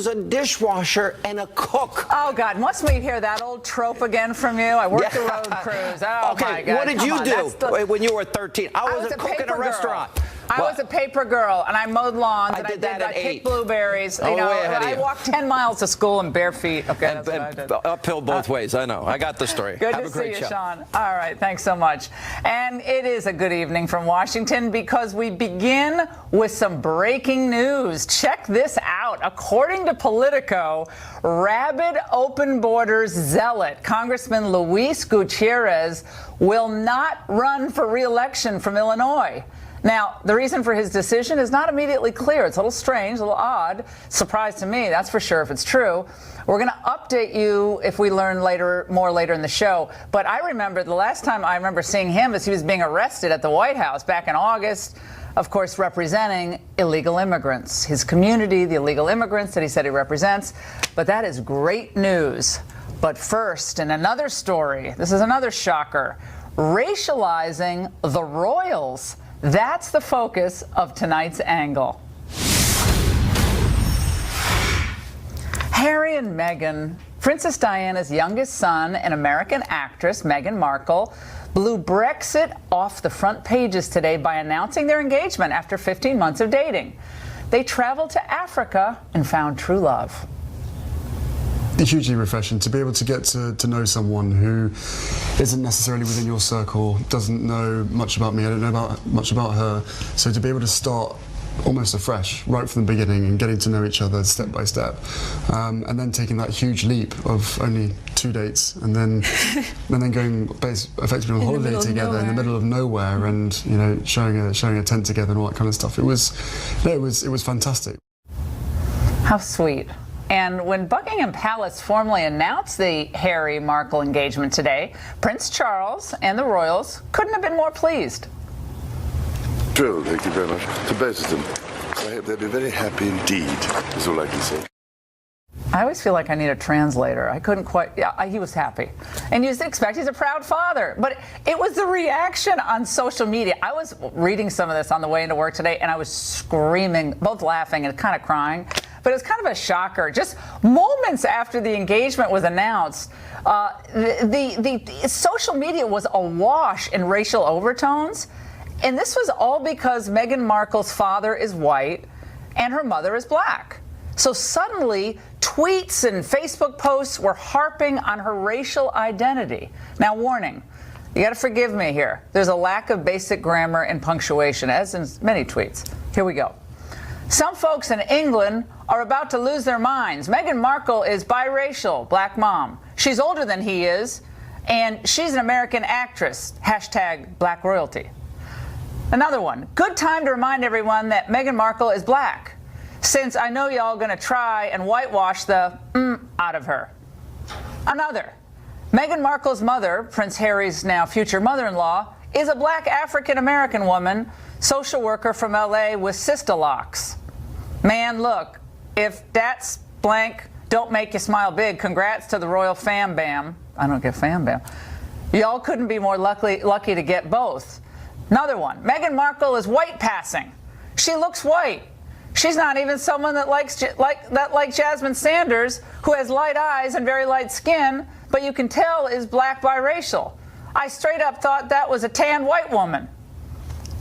was a dishwasher and a cook. Oh, God. Must we hear that old trope again from you? I worked the road crews. Oh, okay, my God. What did you do when you were 13? I was a cook in a restaurant. I was a paper girl, and I mowed lawns, and I picked blueberries. Oh, you know, I walked 10 miles to school in bare feet. Okay, that's what I did. Uphill both ways. I know. I got the story. Good Have to a great see you, show. Sean. All right, thanks so much. And it is a good evening from Washington because we begin with some breaking news. Check this out. According to Politico, rabid open borders zealot Congressman Luis Gutierrez will not run for re-election from Illinois. Now, the reason for his decision is not immediately clear. It's a little strange, a little odd. Surprise to me, that's for sure, if it's true. We're going to update you if we learn more later in the show. But I remember the last time I remember seeing him as he was being arrested at the White House back in August, of course, representing illegal immigrants, his community, the illegal immigrants that he said he represents. But that is great news. But first, in another story, this is another shocker, racializing the royals. That's the focus of tonight's angle. Harry and Meghan, Princess Diana's youngest son and American actress Meghan Markle, blew Brexit off the front pages today by announcing their engagement after 15 months of dating. They traveled to Africa and found true love. Hugely refreshing to be able to get to know someone who isn't necessarily within your circle, doesn't know much about me, I don't know much about her, so to be able to start almost afresh right from the beginning and getting to know each other step by step, and then taking that huge leap of only 2 dates and then going effectively on holiday together in the middle of nowhere, and you know, showing a tent together and all that kind of stuff. It was fantastic. How sweet. And when Buckingham Palace formally announced the Harry-Markle engagement today, Prince Charles and the royals couldn't have been more pleased. Thrilled, thank you very much, to both of them. I hope they'll be very happy indeed, is all I can say. I always feel like I need a translator. I couldn't quite, he was happy. And you'd expect he's a proud father. But it was the reaction on social media. I was reading some of this on the way into work today, and I was screaming, both laughing and kind of crying. But it was kind of a shocker. Just moments after the engagement was announced, the social media was awash in racial overtones. And this was all because Meghan Markle's father is white and her mother is black. So suddenly, tweets and Facebook posts were harping on her racial identity. Now, warning, you got to forgive me here. There's a lack of basic grammar and punctuation, as in many tweets. Here we go. Some folks in England are about to lose their minds. Meghan Markle is biracial, black mom. She's older than he is, and she's an American actress. Hashtag black royalty. Another one. Good time to remind everyone that Meghan Markle is black, since I know y'all going to try and whitewash the out of her. Another. Meghan Markle's mother, Prince Harry's now future mother-in-law, is a black African-American woman, social worker from L.A. with sister locks. Man, look, if that's blank don't make you smile big, congrats to the royal fam bam. I don't get fam bam. Y'all couldn't be more lucky to get both. Another one. Meghan Markle is white passing. She looks white. She's not even someone that like Jasmine Sanders, who has light eyes and very light skin, but you can tell is black biracial. I straight up thought that was a tan white woman.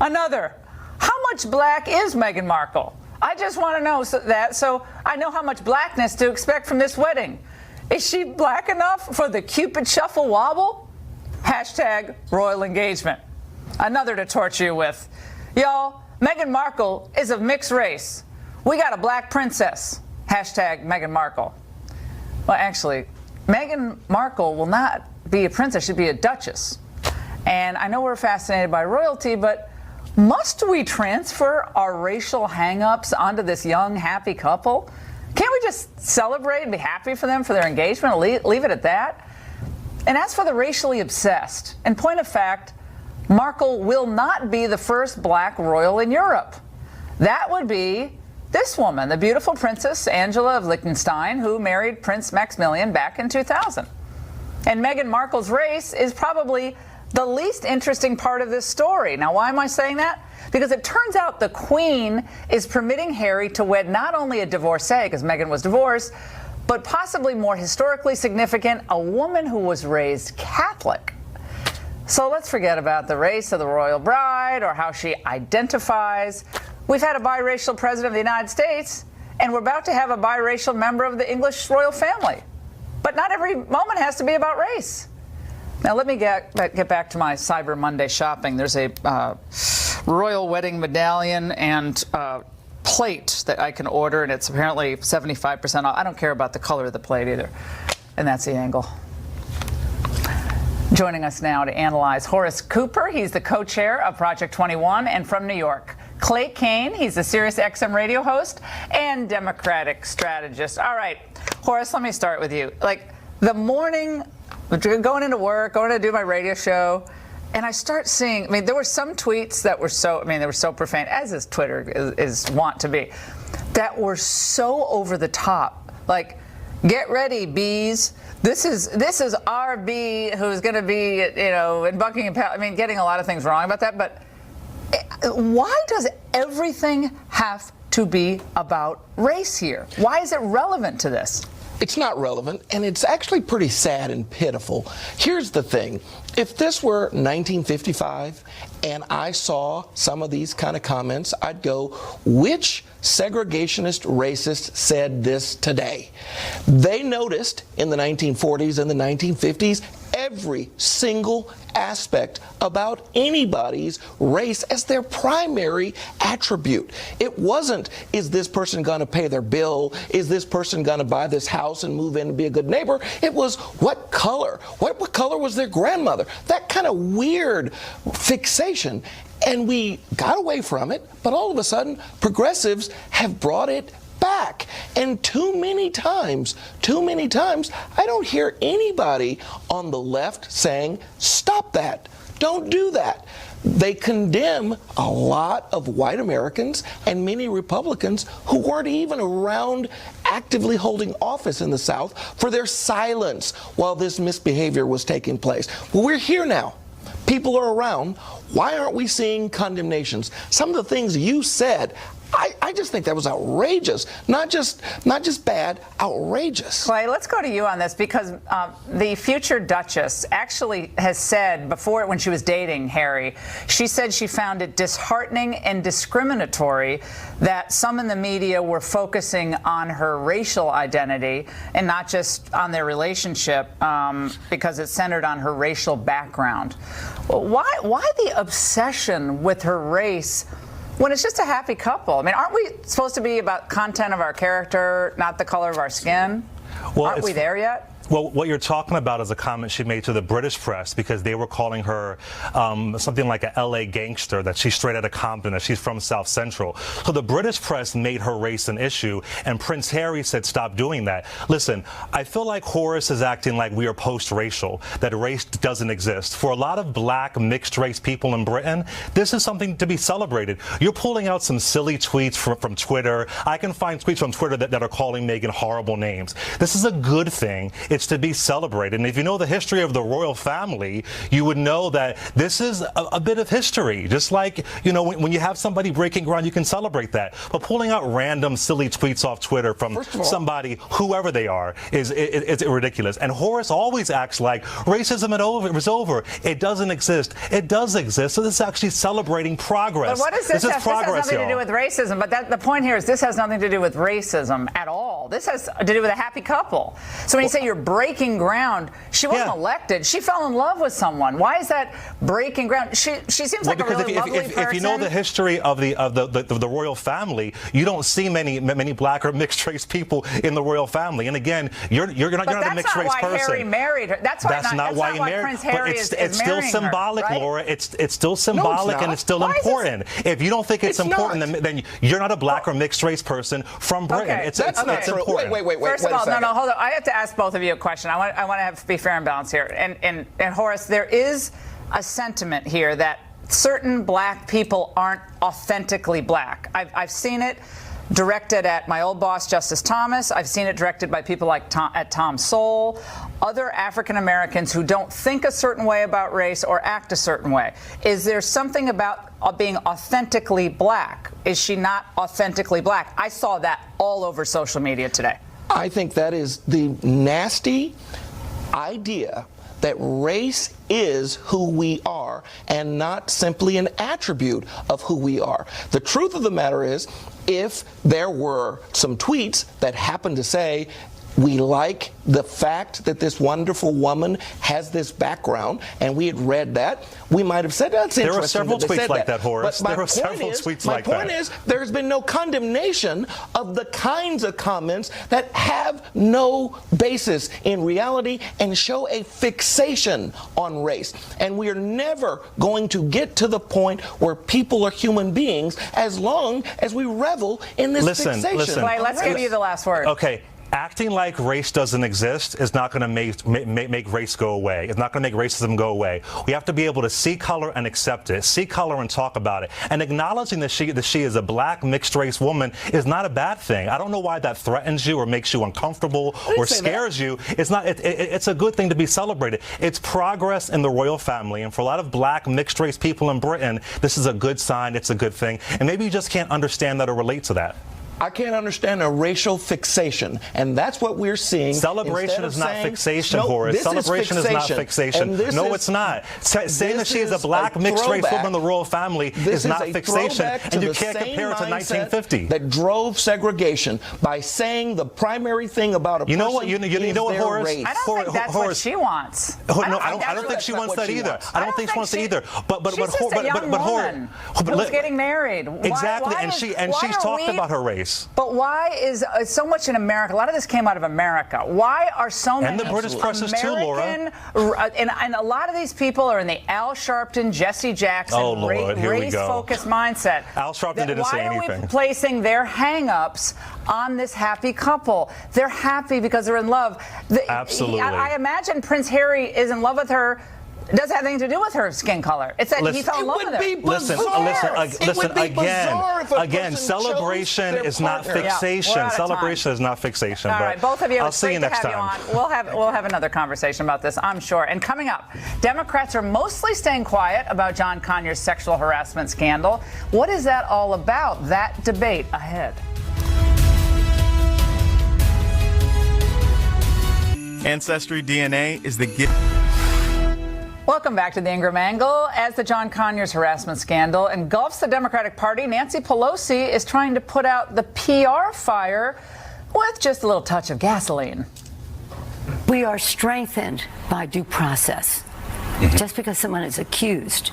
Another. How much black is Meghan Markle? I just want to know so I know how much blackness to expect from this wedding. Is she black enough for the Cupid shuffle wobble? Hashtag royal engagement. Another to torture you with. Y'all, Meghan Markle is of mixed race. We got a black princess. Hashtag Meghan Markle. Well, actually, Meghan Markle will not be a princess. She'll be a duchess. And I know we're fascinated by royalty, but must we transfer our racial hang-ups onto this young, happy couple? Can't we just celebrate and be happy for them for their engagement and leave it at that? And as for the racially obsessed, in point of fact, Markle will not be the first black royal in Europe. That would be this woman, the beautiful Princess Angela of Liechtenstein, who married Prince Maximilian back in 2000. And Meghan Markle's race is probably the least interesting part of this story. Now, why am I saying that? Because it turns out the Queen is permitting Harry to wed not only a divorcee, because Meghan was divorced, but possibly more historically significant, a woman who was raised Catholic. So let's forget about the race of the royal bride or how she identifies. We've had a biracial president of the United States, and we're about to have a biracial member of the English royal family. But not every moment has to be about race. Now let me get back to my Cyber Monday shopping. There's a royal wedding medallion and plate that I can order, and it's apparently 75% off. I don't care about the color of the plate either. And that's the angle. Joining us now to analyze, Horace Cooper. He's the co-chair of Project 21 and from New York. Clay Kane, he's the Sirius XM radio host and Democratic strategist. All right, Horace, let me start with you. Like, the morning, going into work, going to do my radio show, and I start seeing, I mean, there were some tweets that were they were so profane, as is Twitter is wont to be, that were so over the top. Like, get ready, bees. This is our bee who's going to be, in Buckingham Palace. I mean, getting a lot of things wrong about that, but why does everything have to be about race here? Why is it relevant to this? It's not relevant, and it's actually pretty sad and pitiful. Here's the thing. If this were 1955 and I saw some of these kind of comments, I'd go, which segregationist racist said this today? They noticed in the 1940s and the 1950s every single aspect about anybody's race as their primary attribute. It wasn't, is this person going to pay their bill? Is this person going to buy this house and move in and be a good neighbor? It was what color? What color was their grandmother? That kind of weird fixation. And we got away from it, but all of a sudden, progressives have brought it back. And too many times, I don't hear anybody on the left saying, stop that, don't do that. They condemn a lot of white Americans and many Republicans who weren't even around actively holding office in the South for their silence while this misbehavior was taking place. Well, we're here now. People are around. Why aren't we seeing condemnations? Some of the things you said, I just think that was outrageous. Not just bad, outrageous. Clay, let's go to you on this, because the future Duchess actually has said before, when she was dating Harry, she said she found it disheartening and discriminatory that some in the media were focusing on her racial identity and not just on their relationship, because it centered on her racial background. Why the obsession with her race when it's just a happy couple? I mean, aren't we supposed to be about content of our character, not the color of our skin? Well, aren't we there yet? Well, what you're talking about is a comment she made to the British press, because they were calling her something like a LA gangster, that she's straight out of Compton, that she's from South Central. So the British press made her race an issue, and Prince Harry said stop doing that. Listen, I feel like Horace is acting like we are post-racial, that race doesn't exist. For a lot of black mixed-race people in Britain, this is something to be celebrated. You're pulling out some silly tweets from Twitter. I can find tweets from Twitter that are calling Meghan horrible names. This is a good thing. It's to be celebrated. And if you know the history of the royal family, you would know that this is a bit of history. Just like, when you have somebody breaking ground, you can celebrate that. But pulling out random silly tweets off Twitter from somebody, whoever they are, is ridiculous. And Horace always acts like racism is over. It doesn't exist. It does exist. So this is actually celebrating progress. But what is this? This has nothing to do with racism. But the point here is this has nothing to do with racism at all. This has to do with a happy couple. So when you say you're breaking ground, she wasn't elected. She fell in love with someone. Why is that breaking ground? She seems like a really lovely person. If you know the history of the royal family, you don't see many black or mixed race people in the royal family. And again, you're not a mixed race person. That's not why Harry married her. That's not why he married. Prince Harry is still symbolic, her, right? Laura. It's still symbolic, and it's still important. If you don't think it's important, then you're not a black or mixed race person from Britain. Okay. It's important. Wait. First of all, no, hold on. I have to ask both of you a question. I want to be fair and balanced here. And Horace, there is a sentiment here that certain black people aren't authentically black. I've seen it. directed at my old boss, Justice Thomas. I've seen it directed by people like Tom Sowell, other African Americans who don't think a certain way about race or act a certain way. Is there something about being authentically black? Is she not authentically black? I saw that all over social media today. I think that is the nasty idea that race is who we are and not simply an attribute of who we are. The truth of the matter is, if there were some tweets that happened to say, we like the fact that this wonderful woman has this background, and we had read that, we might have said, that's interesting. There were several tweets like that, Horace. But there were several tweets like that. My point is, there's been no condemnation of the kinds of comments that have no basis in reality and show a fixation on race. And we are never going to get to the point where people are human beings as long as we revel in this fixation. Listen. Clay, let's give you the last word. Okay. Acting like race doesn't exist is not going to make race go away. It's not going to make racism go away. We have to be able to see color and accept it, see color and talk about it. And acknowledging that she is a black mixed race woman is not a bad thing. I don't know why that threatens you or makes you uncomfortable or scares you. It's not. It's a good thing to be celebrated. It's progress in the royal family, and for a lot of black mixed race people in Britain, this is a good sign. It's a good thing. And maybe you just can't understand that or relate to that. I can't understand a racial fixation, and that's what we're seeing. Celebration is not fixation, Horace. Celebration is not fixation. No, it's not. Saying that she is a black mixed race woman in the royal family is not fixation, and you can't compare it to 1950. That drove segregation by saying the primary thing about a person. You know what, Horace? Race. I don't think that's what she wants. No, I don't think she wants that either. I don't think she wants that either. But she's just a young woman who's getting married. Exactly, and she's talked about her race. But why is so much in America? A lot of this came out of America. Why are so many and the British press is too, Laura. And a lot of these people are in the Al Sharpton, Jesse Jackson race-focused mindset. Al Sharpton didn't say anything. Why are we placing their hang-ups on this happy couple? They're happy because they're in love. Absolutely. I imagine Prince Harry is in love with her. It doesn't have anything to do with her skin color. It's that he fell in love with her. Again, celebration is not fixation. Celebration is not fixation. All right, both of you. I'll see you next time. We'll have another conversation about this, I'm sure. And coming up, Democrats are mostly staying quiet about John Conyers' sexual harassment scandal. What is that all about? That debate ahead. Ancestry DNA is the gift. Welcome back to the Ingraham Angle. As the John Conyers harassment scandal engulfs the Democratic Party, Nancy Pelosi is trying to put out the PR fire with just a little touch of gasoline. We are strengthened by due process. Just because someone is accused,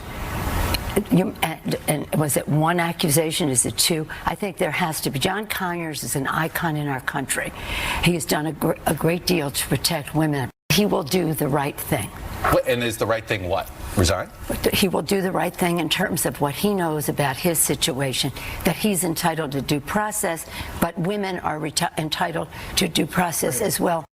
and was it one accusation? Is it two? I think there has to be. John Conyers is an icon in our country. He has done a great deal to protect women. He will do the right thing. And is the right thing what? Resign? He will do the right thing in terms of what he knows about his situation, that he's entitled to due process, but women are entitled to due process as well.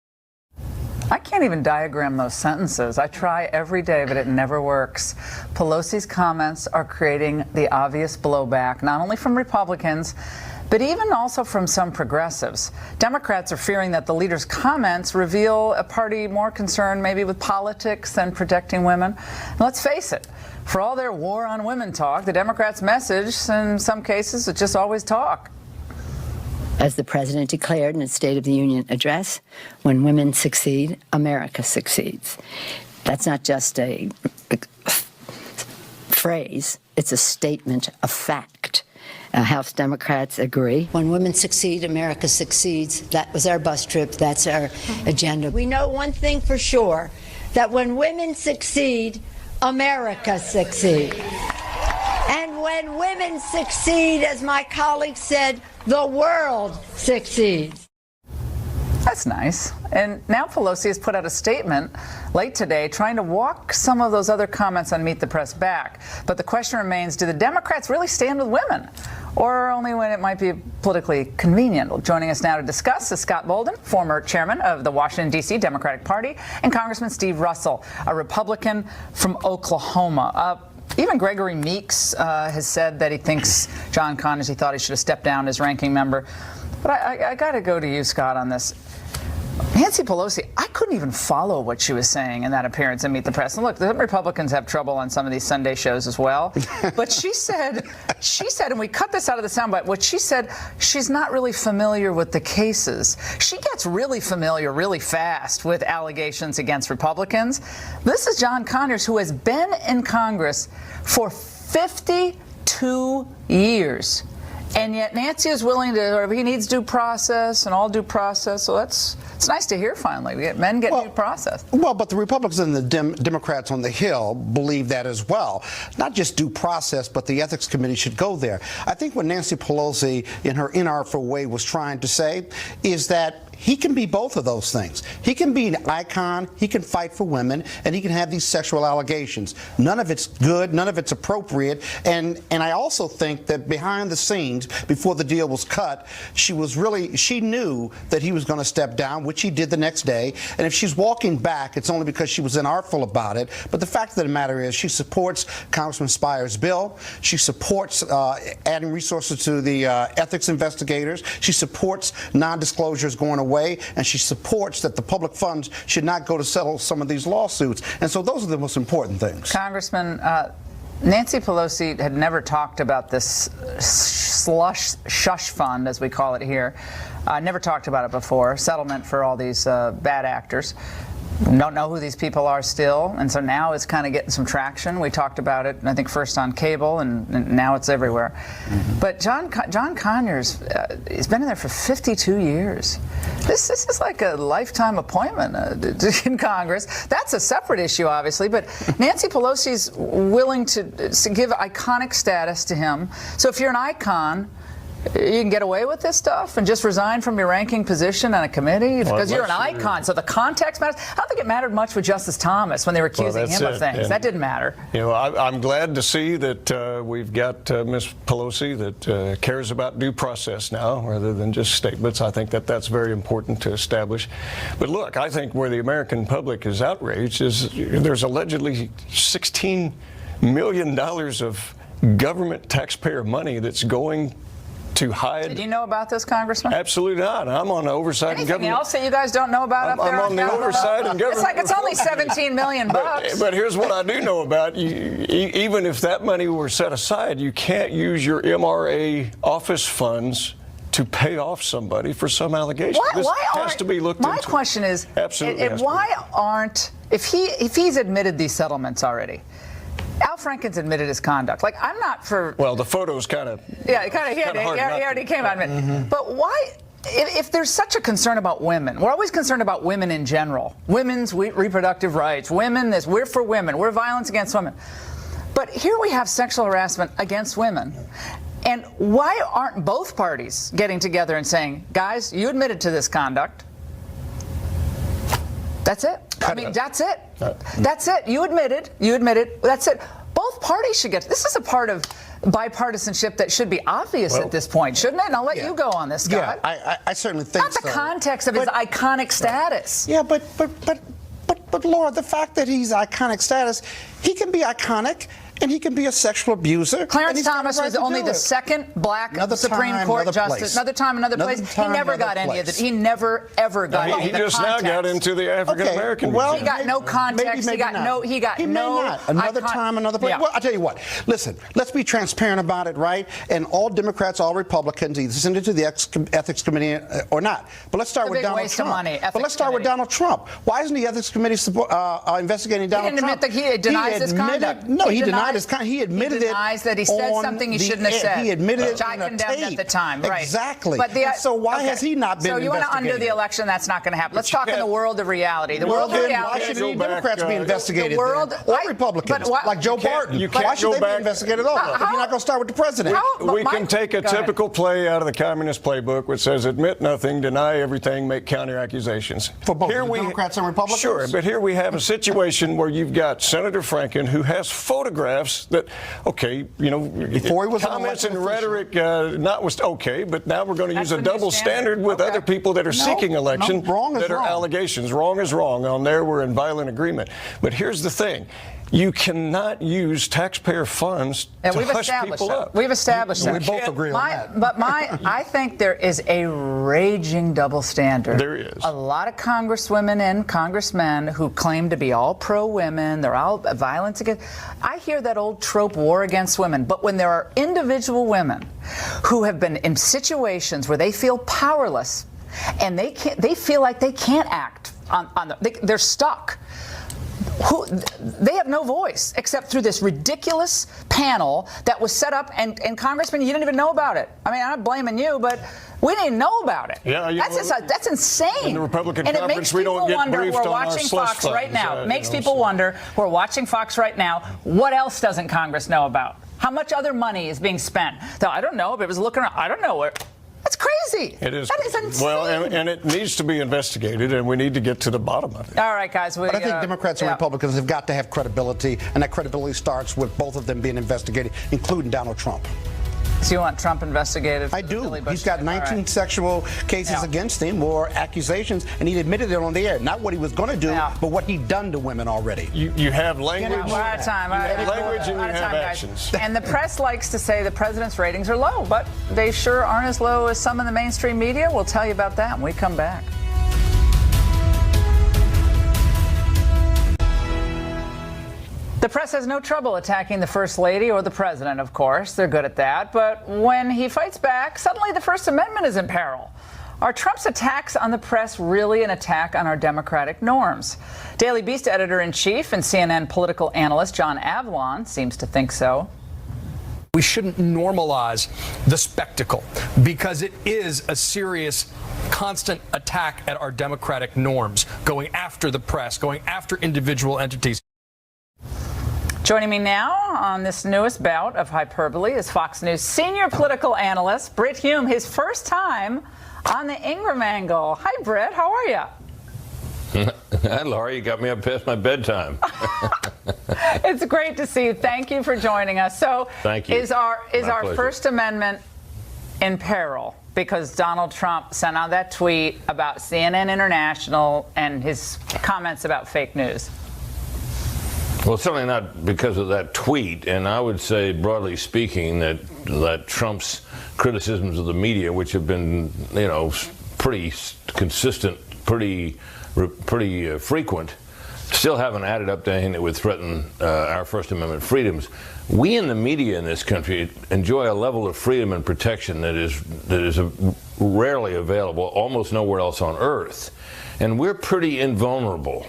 I can't even diagram those sentences. I try every day, but it never works. Pelosi's comments are creating the obvious blowback, not only from Republicans, but even also from some progressives. Democrats are fearing that the leader's comments reveal a party more concerned maybe with politics than protecting women. And let's face it, for all their war on women talk, the Democrats' message in some cases is just always talk. As the president declared in his State of the Union address, when women succeed, America succeeds. That's not just a phrase, it's a statement of fact. House Democrats agree. When women succeed, America succeeds. That was our bus trip. That's our agenda. We know one thing for sure, that when women succeed, America succeeds. And when women succeed, as my colleague said, the world succeeds. That's nice. And now Pelosi has put out a statement late today trying to walk some of those other comments on Meet the Press back. But the question remains, do the Democrats really stand with women? Or only when it might be politically convenient? Joining us now to discuss is Scott Bolden, former chairman of the Washington, D.C. Democratic Party, and Congressman Steve Russell, a Republican from Oklahoma. Even Gregory Meeks has said that he thinks John Conyers, he thought he should have stepped down as ranking member. But I got to go to you, Scott, on this. Nancy Pelosi, I couldn't even follow what she was saying in that appearance in Meet the Press. And look, the Republicans have trouble on some of these Sunday shows as well. But she said, and we cut this out of the soundbite, what she said, she's not really familiar with the cases. She gets really familiar really fast with allegations against Republicans. This is John Conyers, who has been in Congress for 52 years. And yet Nancy is willing to, or he needs due process and all due process. So it's nice to hear finally. Men get due process. Well, but the Republicans and the Democrats on the Hill believe that as well. Not just due process, but the Ethics Committee should go there. I think what Nancy Pelosi, in her inartful way, was trying to say is that he can be both of those things. He can be an icon, he can fight for women, and he can have these sexual allegations. None of it's good, none of it's appropriate, and I also think that behind the scenes, before the deal was cut, she knew that he was going to step down, which he did the next day, and if she's walking back, it's only because she was inartful about it. But the fact of the matter is, she supports Congressman Speyer's bill, she supports adding resources to the ethics investigators, she supports non-disclosures going away, and she supports that the public funds should not go to settle some of these lawsuits. And so those are the most important things. Congressman, Nancy Pelosi had never talked about this shush fund, as we call it here. Never talked about it before. Settlement for all these bad actors. Don't know who these people are still, and so now it's kind of getting some traction. We talked about it, I think, first on cable, and now it's everywhere. Mm-hmm. But John Conyers, he's been in there for 52 years. This is like a lifetime appointment in Congress. That's a separate issue, obviously, but Nancy Pelosi's willing to give iconic status to him. So if you're an icon, you can get away with this stuff and just resign from your ranking position on a committee because you're an icon. So the context matters. I don't think it mattered much with Justice Thomas when they were accusing him of things. That didn't matter. You know, I'm glad to see that we've got Ms. Pelosi that cares about due process now rather than just statements. I think that that's very important to establish. But look, I think where the American public is outraged is there's allegedly $16 million of government taxpayer money that's going to hide. Did you know about this, Congressman? Absolutely not. I'm on the oversight and government. Anything else that you guys don't know about up there? I'm on the oversight and government. It's like it's only $17 million bucks. But here's what I do know about. Even if that money were set aside, you can't use your MRA office funds to pay off somebody for some allegation. This has to be looked into. My question is, absolutely, why aren't, if he's admitted these settlements already, Al Franken's admitted his conduct. Like, I'm not for... Well, the photos kind of... Yeah, he already came out of it. Mm-hmm. But why, if there's such a concern about women, we're always concerned about women in general. Women's reproductive rights, women this, we're for women, we're violence against women. But here we have sexual harassment against women. And why aren't both parties getting together and saying, guys, you admitted to this conduct. That's it. I mean, that's it. That's it. You admitted. That's it. Both parties should get. This is a part of bipartisanship that should be obvious at this point, shouldn't it? And I'll let you go on this, Scott. Yeah, I certainly think so. Not the context of his iconic status. Yeah, but Laura, the fact that he's iconic status, he can be iconic. And he can be a sexual abuser. Clarence Thomas was only the second black Supreme Court justice. Another time, another place. He never got any of it. He never, ever got any of the context. He just now got into the African American. Well, he got no context. He got no. Another time, another place. Yeah. Well, I'll tell you what. Listen, let's be transparent about it, right? And all Democrats, all Republicans, either send it to the Ethics Committee or not. But let's start with Donald Trump. But let's start with Donald Trump. Why isn't the Ethics Committee investigating Donald Trump? He didn't admit that he denies his conduct. No, he denied. He admitted he denies that he said something he shouldn't have said. He admitted it which I condemned at the time. Right. Exactly. But so why has he not been investigated? So you want to undo the election? That's not going to happen. Let's talk in the world of reality. The world of reality. Why should any Democrats be investigated? Or Republicans, like Joe Barton. Why should they be investigated at all? If you're not going to start with the president. We can take a typical play out of the communist playbook, which says admit nothing, deny everything, make counter accusations. For both Democrats and Republicans? Sure, but here we have a situation where you've got Senator Franken, who has photographs that, okay, you know, before he was comments and rhetoric was okay, but now we're going to use a double standard with other people that are seeking election that are allegations. Wrong is wrong. On there, we're in violent agreement. But here's the thing. You cannot use taxpayer funds to hush people up. We've established that. We both agree on that. But I think there is a raging double standard. There is. A lot of congresswomen and congressmen who claim to be all pro-women, they're all violence against. I hear that old trope, war against women. But when there are individual women who have been in situations where they feel powerless and they feel like they can't act they're stuck. They have no voice except through this ridiculous panel that was set up, and Congressman, you didn't even know about it. I mean, I'm not blaming you, but we didn't know about it. Yeah, that's insane. In the Republican and conference, we don't get wonder, briefed we're on our watching slush Fox funds, right now. It makes people wonder, who are watching Fox right now, what else doesn't Congress know about? How much other money is being spent? So, I don't know, but it was looking around. I don't know where. That's crazy. It is. That is insane. Well, and it needs to be investigated, and we need to get to the bottom of it. All right, guys. But I think Democrats and Republicans have got to have credibility, and that credibility starts with both of them being investigated, including Donald Trump. So you want Trump investigated? I do. He's got 19 sexual cases against him, or accusations, and he admitted it on the air. Not what he was going to do, but what he'd done to women already. You have language. We're out of time. You have language and you have actions. And the press likes to say the president's ratings are low, but they sure aren't as low as some in the mainstream media. We'll tell you about that when we come back. The press has no trouble attacking the First Lady or the President, of course. They're good at that. But when he fights back, suddenly the First Amendment is in peril. Are Trump's attacks on the press really an attack on our democratic norms? Daily Beast editor-in-chief and CNN political analyst John Avlon seems to think so. We shouldn't normalize the spectacle because it is a serious, constant attack at our democratic norms, going after the press, going after individual entities. Joining me now on this newest bout of hyperbole is Fox News senior political analyst Brit Hume, his first time on the Ingraham angle. Hi, Brit. How are you? Hi, Laura. You got me up past my bedtime. It's great to see you. Thank you for joining us. So, thank you. Is our pleasure. First Amendment in peril because Donald Trump sent out that tweet about CNN International and his comments about fake news? Well, certainly not because of that tweet, and I would say, broadly speaking, that Trump's criticisms of the media, which have been, pretty consistent, pretty frequent, still haven't added up to anything that would threaten our First Amendment freedoms. We in the media in this country enjoy a level of freedom and protection that is rarely available, almost nowhere else on earth, and we're pretty invulnerable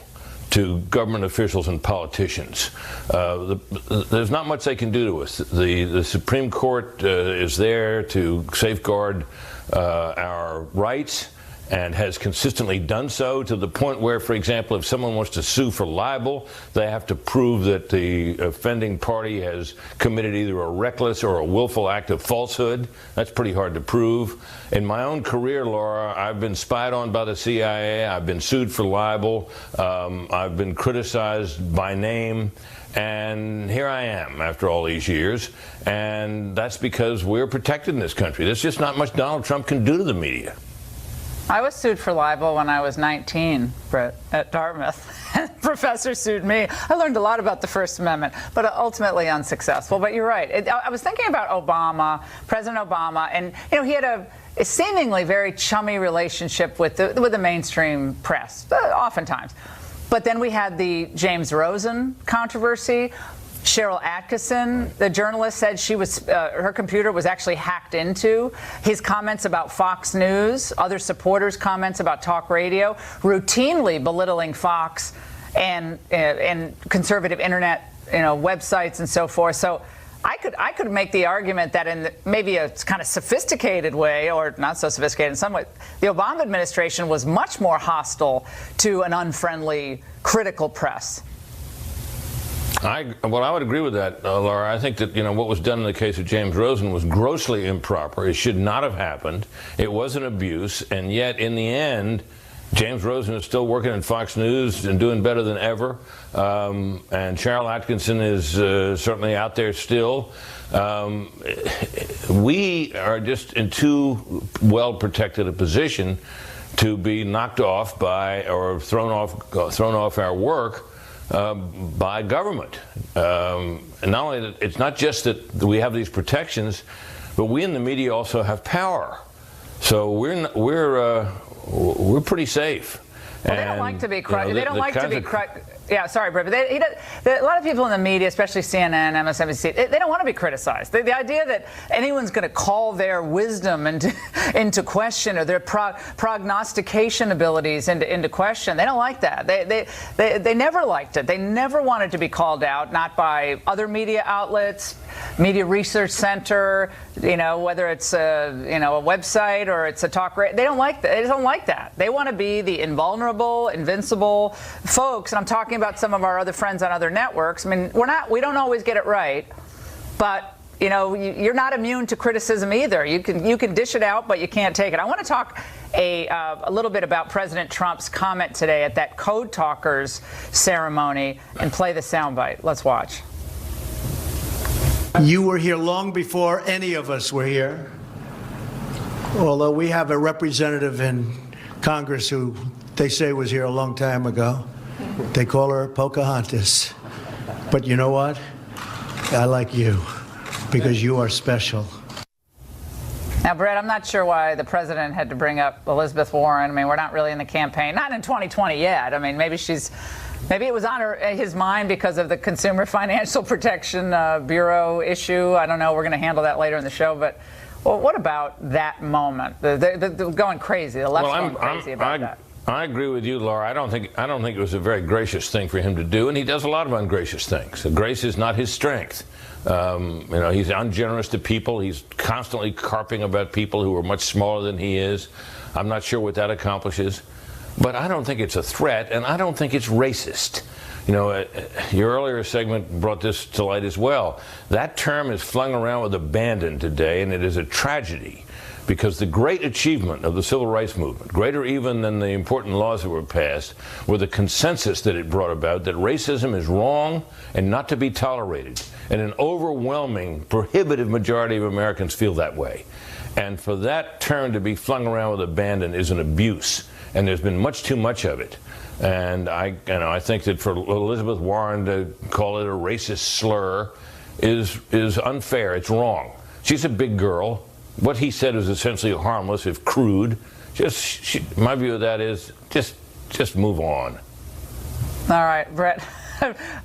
to government officials and politicians. There's not much they can do to us. The Supreme Court is there to safeguard our rights and has consistently done so, to the point where, for example, if someone wants to sue for libel, they have to prove that the offending party has committed either a reckless or a willful act of falsehood. That's pretty hard to prove. In my own career, Laura, I've been spied on by the CIA. I've been sued for libel. I've been criticized by name. And here I am after all these years. And that's because we're protected in this country. There's just not much Donald Trump can do to the media. I was sued for libel when I was 19, Brett, at Dartmouth. Professor sued me. I learned a lot about the First Amendment, but ultimately unsuccessful. But you're right. I was thinking about Obama, President Obama, and he had a seemingly very chummy relationship with the mainstream press, oftentimes. But then we had the James Rosen controversy. Cheryl Atkinson, the journalist, said her computer was actually hacked into. His comments about Fox News, other supporters' comments about talk radio, routinely belittling Fox and conservative internet, websites and so forth. So I could make the argument that in maybe a kind of sophisticated way, or not so sophisticated in some way, the Obama administration was much more hostile to an unfriendly, critical press. I would agree with that, Laura. I think that what was done in the case of James Rosen was grossly improper. It should not have happened. It was an abuse, and yet in the end, James Rosen is still working in Fox News and doing better than ever. And Cheryl Atkinson is certainly out there still. We are just in too well protected a position to be knocked off by or thrown off our work by government. And not only that, it's not just that we have these protections, but we in the media also have power. So we're pretty safe. Well, they don't like to be they don't like to be yeah, sorry, Brett, but a lot of people in the media, especially CNN, MSNBC, they don't want to be criticized. The idea that anyone's going to call their wisdom into question or their prognostication abilities into question, they don't like that. They never liked it. They never wanted to be called out, not by other media outlets, Media Research Center, whether it's a website or it's a talk radio. They don't like that. They don't like that. They want to be the invulnerable, invincible folks. And I'm talking about some of our other friends on other networks. I mean, we don't always get it right, but you're not immune to criticism either. You can dish it out, but you can't take it. I want to talk a little bit about President Trump's comment today at that Code Talkers ceremony and play the soundbite. Let's watch. You were here long before any of us were here. Although we have a representative in Congress who they say was here a long time ago. They call her Pocahontas. But you know what? I like you because you are special. Now, Brett, I'm not sure why the president had to bring up Elizabeth Warren. I mean, we're not really in the campaign, not in 2020 yet. I mean, maybe it was on his mind because of the Consumer Financial Protection Bureau issue. I don't know. We're going to handle that later in the show. But well, what about that moment? They're going crazy. The left's going crazy about that. I agree with you, Laura. I don't think it was a very gracious thing for him to do, and he does a lot of ungracious things. Grace is not his strength. He's ungenerous to people. He's constantly carping about people who are much smaller than he is. I'm not sure what that accomplishes. But I don't think it's a threat, and I don't think it's racist. Your earlier segment brought this to light as well. That term is flung around with abandon today, and it is a tragedy because the great achievement of the Civil Rights Movement, greater even than the important laws that were passed, were the consensus that it brought about that racism is wrong and not to be tolerated. And an overwhelming, prohibitive majority of Americans feel that way. And for that term to be flung around with abandon is an abuse. And there's been much too much of it. And I think that for Elizabeth Warren to call it a racist slur is unfair. It's wrong. She's a big girl. What he said is essentially harmless, if crude. My view of that is just move on. All right, Brett.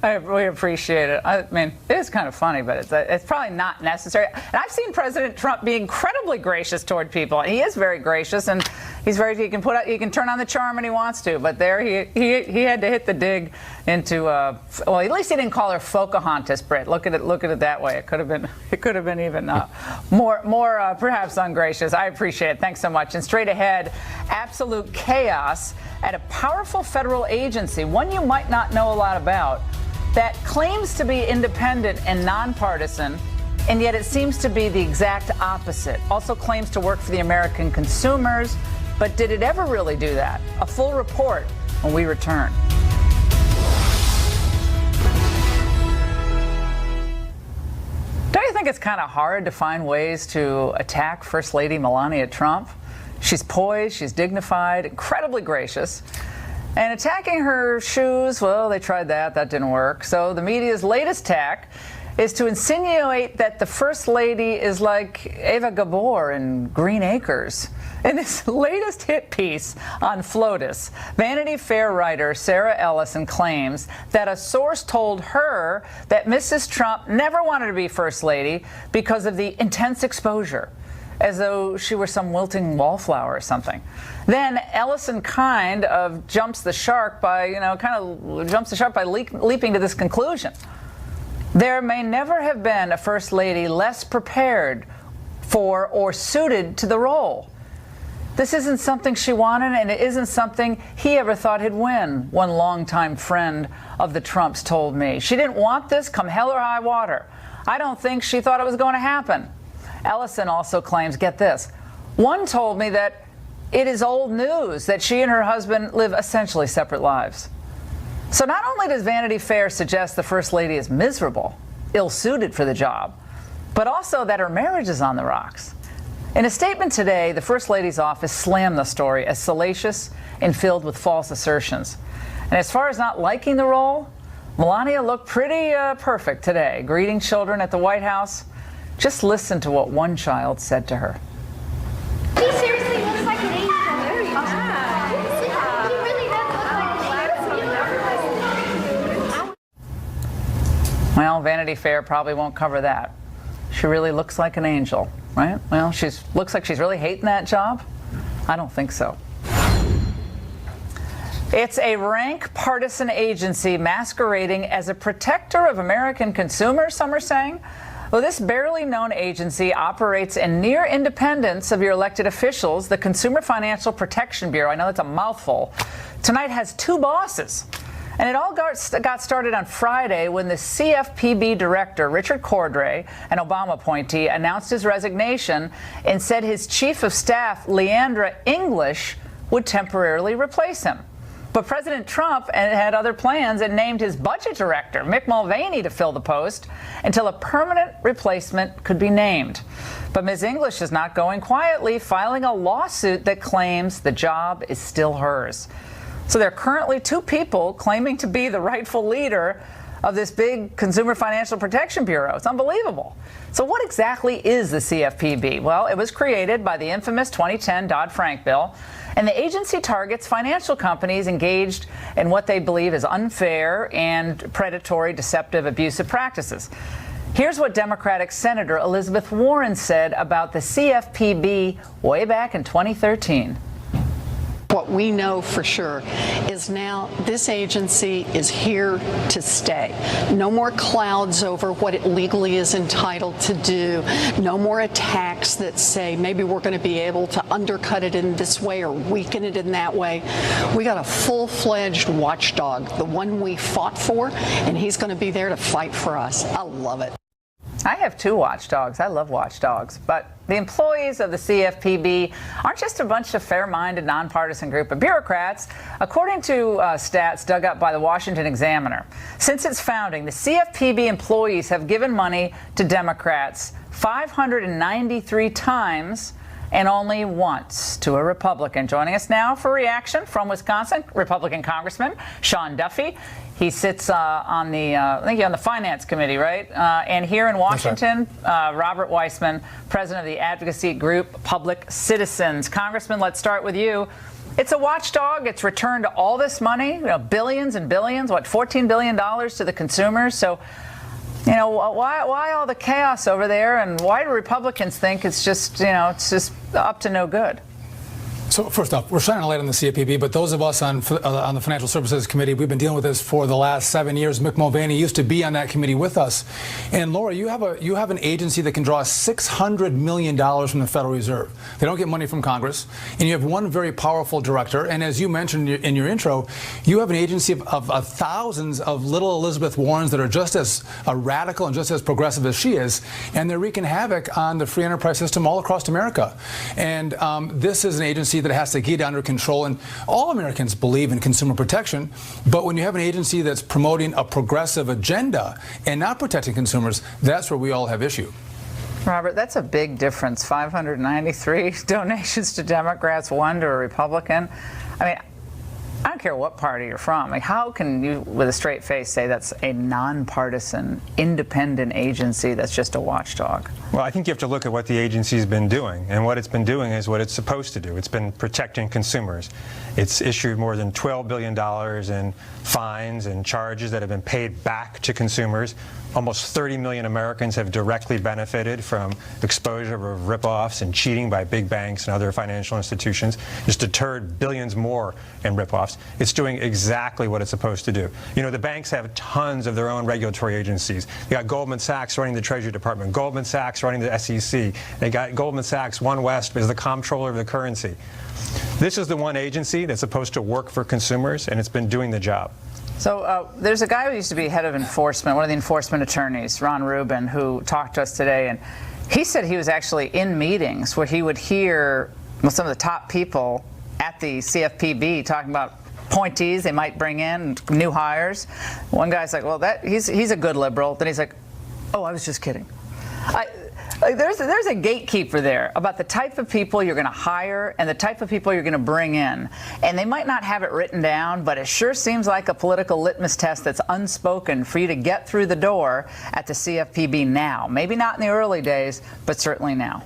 I really appreciate it. I mean, it is kind of funny, but it's probably not necessary. And I've seen President Trump be incredibly gracious toward people, and he is very gracious, and he can turn on the charm when he wants to. But there, he had to hit the dig into. Well, at least he didn't call her Pocahontas, Britt. Look at it that way. It could have been even more perhaps ungracious. I appreciate it. Thanks so much. And straight ahead, absolute chaos at a powerful federal agency, one you might not know a lot about, that claims to be independent and nonpartisan, and yet it seems to be the exact opposite. Also claims to work for the American consumers, but did it ever really do that? A full report when we return. Don't you think it's kind of hard to find ways to attack First Lady Melania Trump? She's poised, she's dignified, incredibly gracious. And attacking her shoes, well, they tried that. That didn't work. So the media's latest tack is to insinuate that the First Lady is like Eva Gabor in Green Acres. In this latest hit piece on FLOTUS, Vanity Fair writer Sarah Ellison claims that a source told her that Mrs. Trump never wanted to be First Lady because of the intense exposure, as though she were some wilting wallflower or something. Then Ellison kind of jumps the shark by leaping to this conclusion. There may never have been a First Lady less prepared for or suited to the role. This isn't something she wanted, and it isn't something he ever thought he'd win, one longtime friend of the Trumps told me. She didn't want this come hell or high water. I don't think she thought it was going to happen. Ellison also claims, get this, one told me that it is old news that she and her husband live essentially separate lives. So not only does Vanity Fair suggest the First Lady is miserable, ill-suited for the job, but also that her marriage is on the rocks. In a statement today, the First Lady's office slammed the story as salacious and filled with false assertions. And as far as not liking the role, Melania looked pretty perfect today, greeting children at the White House. Just listen to what one child said to her. He seriously looks like an angel. There you go. He really does look like an angel. Well, Vanity Fair probably won't cover that. She really looks like an angel, right? Well, looks like she's really hating that job. I don't think so. It's a rank partisan agency masquerading as a protector of American consumers, some are saying. Well, this barely known agency operates in near independence of your elected officials. The Consumer Financial Protection Bureau, I know that's a mouthful, tonight has two bosses. And it all got started on Friday when the CFPB director, Richard Cordray, an Obama appointee, announced his resignation and said his chief of staff, Leandra English, would temporarily replace him. But President Trump had other plans and named his budget director, Mick Mulvaney, to fill the post until a permanent replacement could be named. But Ms. English is not going quietly, filing a lawsuit that claims the job is still hers. So there are currently two people claiming to be the rightful leader of this big Consumer Financial Protection Bureau. It's unbelievable. So what exactly is the CFPB? Well, it was created by the infamous 2010 Dodd-Frank bill, and the agency targets financial companies engaged in what they believe is unfair and predatory, deceptive, abusive practices. Here's what Democratic Senator Elizabeth Warren said about the CFPB way back in 2013. What we know for sure is now this agency is here to stay. No more clouds over what it legally is entitled to do. No more attacks that say maybe we're going to be able to undercut it in this way or weaken it in that way. We got a full-fledged watchdog, the one we fought for, and he's going to be there to fight for us. I love it. I have two watchdogs. I love watchdogs. But the employees of the CFPB aren't just a bunch of fair-minded, nonpartisan group of bureaucrats. According to stats dug up by the Washington Examiner, since its founding, the CFPB employees have given money to Democrats 593 times and only once to a Republican. Joining us now for reaction from Wisconsin, Republican Congressman Sean Duffy. He sits on the, I think on the Finance Committee, right? And here in Washington, Robert Weissman, president of the advocacy group Public Citizens. Congressman, let's start with you. It's a watchdog. It's returned all this money, billions and billions, $14 billion to the consumers. So, why all the chaos over there, and why do Republicans think it's just, it's just up to no good? So first off, we're shining a light on the CFPB, but those of us on the Financial Services Committee, we've been dealing with this for the last 7 years. Mick Mulvaney used to be on that committee with us. And Laura, you have an agency that can draw $600 million from the Federal Reserve. They don't get money from Congress. And you have one very powerful director. And as you mentioned in your intro, you have an agency of thousands of little Elizabeth Warrens that are just as radical and just as progressive as she is. And they're wreaking havoc on the free enterprise system all across America. And this is an agency that has to get under control, and all Americans believe in consumer protection, but when you have an agency that's promoting a progressive agenda and not protecting consumers, that's where we all have issue. Robert, that's a big difference. 593 donations to Democrats, one to a Republican. I mean, I don't care what party you're from. Like, how can you, with a straight face, say that's a nonpartisan, independent agency that's just a watchdog? Well, I think you have to look at what the agency's been doing, and what it's been doing is what it's supposed to do. It's been protecting consumers. It's issued more than $12 billion in fines and charges that have been paid back to consumers. Almost 30 million Americans have directly benefited from exposure of rip-offs and cheating by big banks and other financial institutions. It's deterred billions more in rip-offs. It's doing exactly what it's supposed to do. The banks have tons of their own regulatory agencies. They got Goldman Sachs running the Treasury Department, Goldman Sachs running the SEC. They got Goldman Sachs, One West, as the comptroller of the currency. This is the one agency that's supposed to work for consumers, and it's been doing the job. So there's a guy who used to be head of enforcement, one of the enforcement attorneys, Ron Rubin, who talked to us today, and he said he was actually in meetings where he would hear some of the top people at the CFPB talking about appointees they might bring in, new hires. One guy's like, well, he's a good liberal. Then he's like, oh, I was just kidding. Like there's a gatekeeper there about the type of people you're going to hire and the type of people you're going to bring in. And they might not have it written down, but it sure seems like a political litmus test that's unspoken for you to get through the door at the CFPB now. Maybe not in the early days, but certainly now.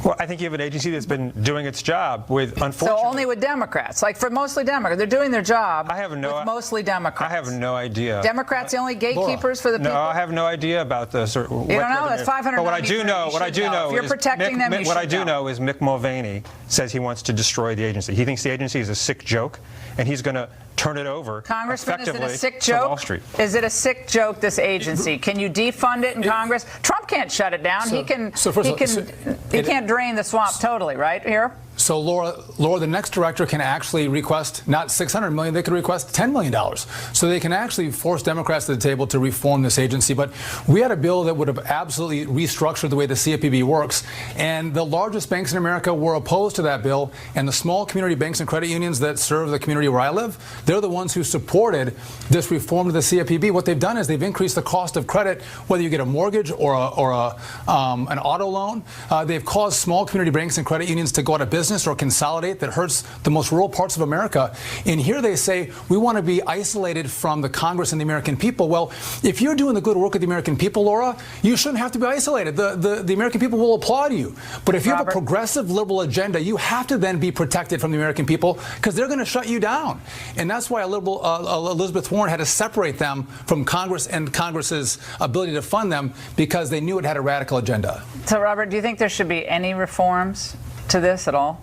Well, I think you have an agency that's been doing its job with, unfortunately. So only with Democrats, like for mostly Democrats. They're doing their job with mostly Democrats. I have no idea. Democrats the only gatekeepers for the people? No, I have no idea about the sort of. You don't know? That's 500. But what I do know, if you're protecting them, what I do know is Mick Mulvaney says he wants to destroy the agency. He thinks the agency is a sick joke, and he's going to turn it over Congressman, is it a sick to Wall joke? Street. Is it a sick joke, this agency? Can you defund it in Congress? Trump can't shut it down. He can't drain the swamp totally, right, here? So, Laura, the next director can actually request not $600 million, they could request $10 million. So they can actually force Democrats to the table to reform this agency. But we had a bill that would have absolutely restructured the way the CFPB works. And the largest banks in America were opposed to that bill. And the small community banks and credit unions that serve the community where I live, they're the ones who supported this reform to the CFPB. What they've done is they've increased the cost of credit, whether you get a mortgage or an auto loan. They've caused small community banks and credit unions to go out of business or consolidate. That hurts the most rural parts of America. And here they say we want to be isolated from the Congress and the American people. Well, if you're doing the good work of the American people, Laura, you shouldn't have to be isolated. The American people will applaud you. But if you have a progressive liberal agenda, you have to then be protected from the American people because they're going to shut you down. And that's why Elizabeth Warren had to separate them from Congress and Congress's ability to fund them because they knew it had a radical agenda. So, Robert, do you think there should be any reforms to this at all?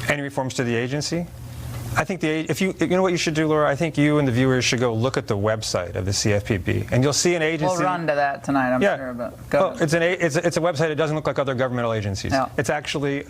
Any reforms to the agency? I think if you know what you should do, Laura? I think you and the viewers should go look at the website of the CFPB, and you'll see an agency. We'll run to that tonight, I'm sure. But go ahead. It's a website that doesn't look like other governmental agencies. No. It's actually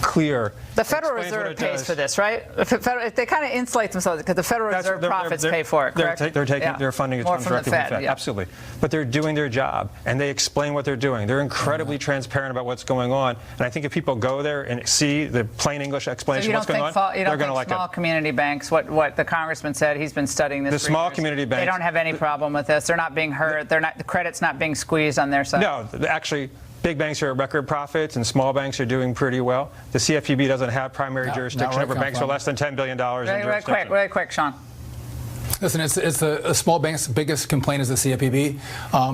clear. The Federal Reserve pays for this, right? They kind of insulate themselves because the Federal Reserve profits pay for it, correct? They're funding it directly from the Fed. Yeah. Absolutely. But they're doing their job, and they explain what they're doing. They're incredibly transparent about what's going on. And I think if people go there and see the plain English explanation of what's going on, they're going to like it. Small community banks, what the congressman said, he's been studying this for years. Small community banks. They don't have any problem with this. They're not being hurt. The credit's not being squeezed on their side. No, actually. Big banks are at record profits, and small banks are doing pretty well. The CFPB doesn't have primary jurisdiction over banks for less than $10 billion Really quick, Sean. Listen, it's the small bank's biggest complaint is the CFPB.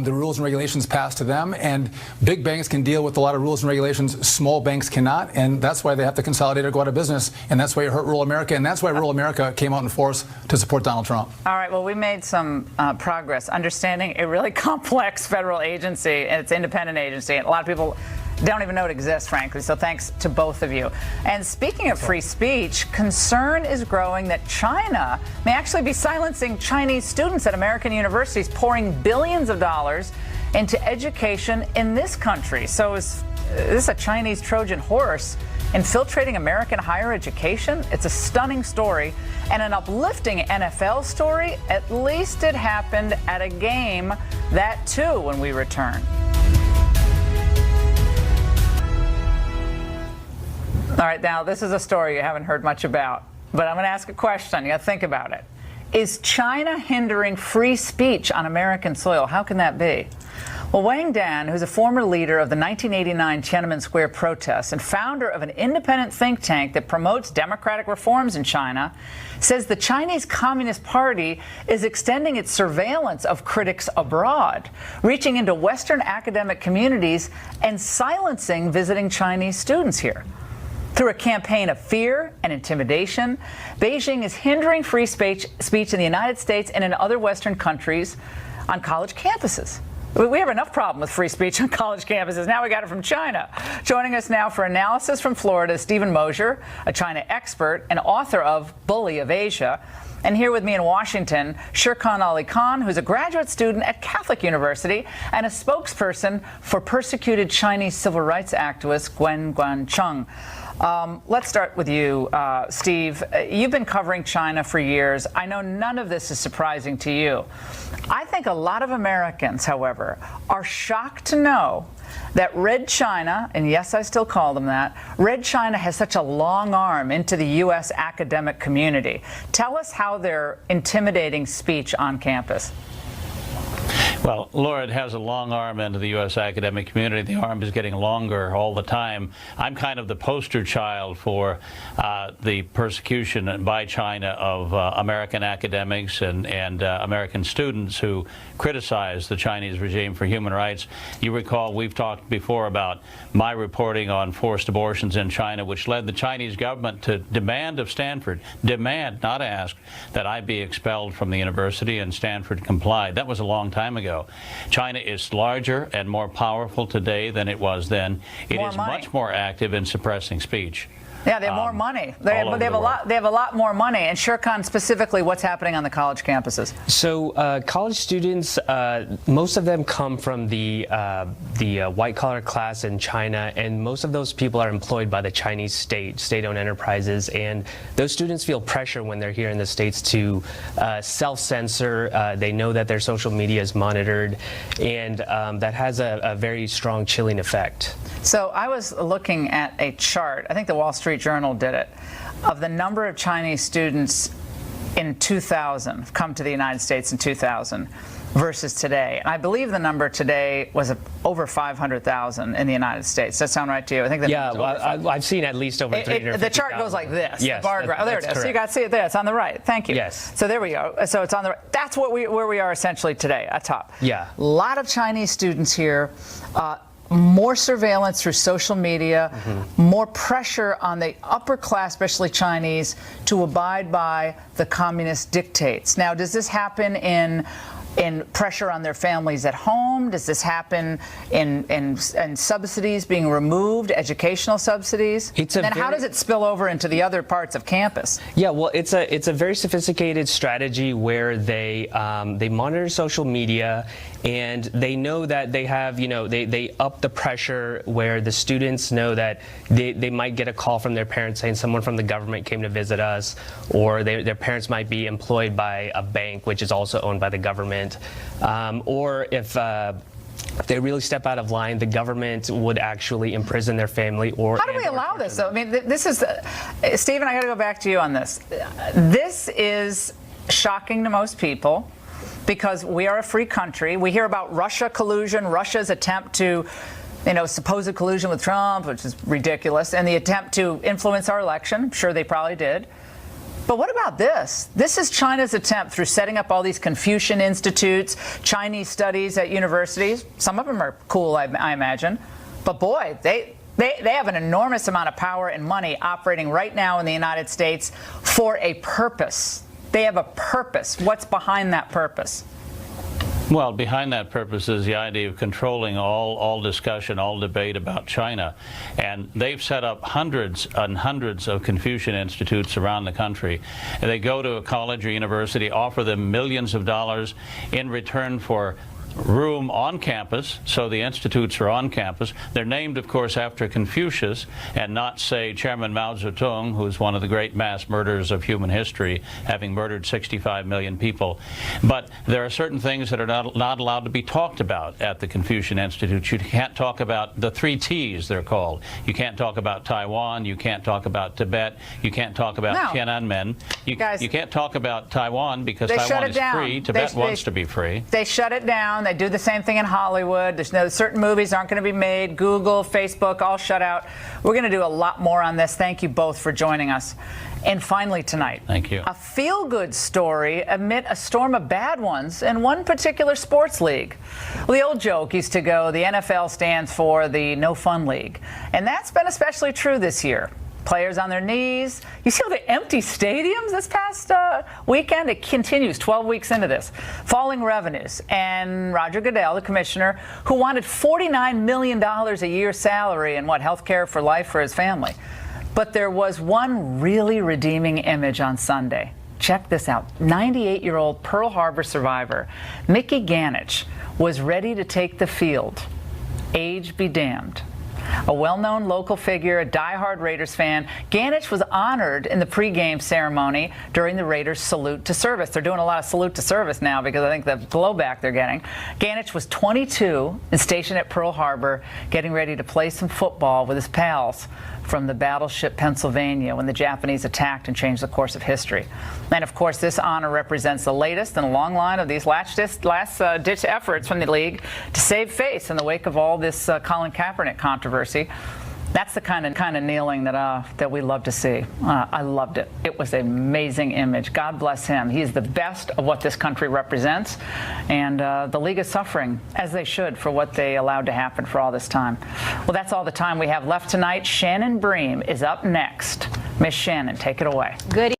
The rules and regulations pass to them, and big banks can deal with a lot of rules and regulations. Small banks cannot, and that's why they have to consolidate or go out of business, and that's why you hurt rural America, and that's why rural America came out in force to support Donald Trump. All right, well, we made some progress understanding a really complex federal agency, and it's an independent agency, and a lot of people don't even know it exists, frankly, so thanks to both of you. And speaking of free speech, concern is growing that China may actually be silencing Chinese students at American universities, pouring billions of dollars into education in this country. So is this a Chinese Trojan horse infiltrating American higher education? It's a stunning story and an uplifting NFL story. At least it happened at a game. That too when we return. All right, now this is a story you haven't heard much about, but I'm going to ask a question. You got to think about it. Is China hindering free speech on American soil? How can that be? Well, Wang Dan, who's a former leader of the 1989 Tiananmen Square protests and founder of an independent think tank that promotes democratic reforms in China, says the Chinese Communist Party is extending its surveillance of critics abroad, reaching into Western academic communities and silencing visiting Chinese students here. Through a campaign of fear and intimidation, Beijing is hindering free speech in the United States and in other Western countries on college campuses. We have enough problem with free speech on college campuses. Now we got it from China. Joining us now for analysis from Florida is Stephen Mosier, a China expert and author of Bully of Asia. And here with me in Washington, Shirkan Ali Khan, who's a graduate student at Catholic University and a spokesperson for persecuted Chinese civil rights activist Gwen Guangcheng. Let's start with you, Steve. You've been covering China for years. I know none of this is surprising to you. I think a lot of Americans, however, are shocked to know that Red China, and yes, I still call them that, Red China has such a long arm into the U.S. academic community. Tell us how they're intimidating speech on campus. Well, Laura, it has a long arm into the U.S. academic community. The arm is getting longer all the time. I'm kind of the poster child for the persecution by China of American academics and American students who criticize the Chinese regime for human rights. You recall we've talked before about my reporting on forced abortions in China, which led the Chinese government to demand of Stanford, demand, not ask, that I be expelled from the university, and Stanford complied. That was a long time ago. China is larger and more powerful today than it was then. It is much more active in suppressing speech. Yeah, they have more money. They have a lot more money. And Shirkan, specifically, what's happening on the college campuses? So college students, most of them come from the white-collar class in China, and most of those people are employed by the Chinese state-owned enterprises. And those students feel pressure when they're here in the States to self-censor. They know that their social media is monitored, and that has a very strong chilling effect. So I was looking at a chart, I think the Wall Street Journal did it, of the number of Chinese students in 2000, come to the United States in 2000, versus today. And I believe the number today was over 500,000 in the United States. Does that sound right to you? I think that I've seen at least over 350,000. The chart goes like this. Yes, the bar graph. Oh, there it is. Correct. So you got to see it there. It's on the right. Thank you. Yes. So there we go. So it's on the right. That's where we are essentially today, at top. Yeah. A lot of Chinese students here. More surveillance through social media, more pressure on the upper class, especially Chinese, to abide by the communist dictates. Now, does this happen in pressure on their families at home? Does this happen in subsidies being removed, educational subsidies? And then how does it spill over into the other parts of campus? Yeah, well, it's a very sophisticated strategy where they monitor social media, and they know that they have, they up the pressure where the students know that they might get a call from their parents saying someone from the government came to visit us, or their parents might be employed by a bank, which is also owned by the government. Or if they really step out of line, the government would actually imprison their family. How do we allow this, though? I mean, this is, Stephen, I got to go back to you on this. This is shocking to most people because we are a free country. We hear about Russia collusion, Russia's attempt to, supposed collusion with Trump, which is ridiculous, and the attempt to influence our election. I'm sure they probably did. But what about this? This is China's attempt through setting up all these Confucian institutes, Chinese studies at universities. Some of them are cool, I imagine. But boy, they have an enormous amount of power and money operating right now in the United States for a purpose. They have a purpose. What's behind that purpose? Well, behind that purpose is the idea of controlling all discussion, all debate about China. And they've set up hundreds and hundreds of Confucian institutes around the country. And they go to a college or university, offer them millions of dollars in return for room on campus, so the institutes are on campus. They're named, of course, after Confucius and not, say, Chairman Mao Zedong, who's one of the great mass murderers of human history, having murdered 65 million people. But there are certain things that are not allowed to be talked about at the Confucian Institute. You can't talk about the 3 Ts, they're called. You can't talk about Taiwan. You can't talk about Tibet. You can't talk about Tiananmen. You can't talk about Taiwan because Taiwan is free. Tibet wants to be free. They shut it down. They do the same thing in Hollywood. There's certain movies aren't going to be made. Google, Facebook, all shut out. We're going to do a lot more on this. Thank you both for joining us. And finally tonight, thank you. A feel-good story amid a storm of bad ones in one particular sports league. Well, the old joke used to go, the NFL stands for the No Fun League. And that's been especially true this year. Players on their knees. You see all the empty stadiums this past weekend? It continues 12 weeks into this. Falling revenues. And Roger Goodell, the commissioner, who wanted $49 million a year salary and health care for life for his family. But there was one really redeeming image on Sunday. Check this out. 98-year-old Pearl Harbor survivor Mickey Ganich was ready to take the field. Age be damned. A well-known local figure, a diehard Raiders fan, Ganich was honored in the pregame ceremony during the Raiders' salute to service. They're doing a lot of salute to service now because I think the blowback they're getting. Ganich was 22 and stationed at Pearl Harbor, getting ready to play some football with his pals. from the battleship Pennsylvania when the Japanese attacked and changed the course of history. And of course, this honor represents the latest in a long line of these last-ditch efforts from the league to save face in the wake of all this Colin Kaepernick controversy. That's the kind of kneeling that we love to see. I loved it. It was an amazing image. God bless him. He is the best of what this country represents, and the league is suffering, as they should, for what they allowed to happen for all this time. Well, that's all the time we have left tonight. Shannon Bream is up next. Miss Shannon, take it away. Good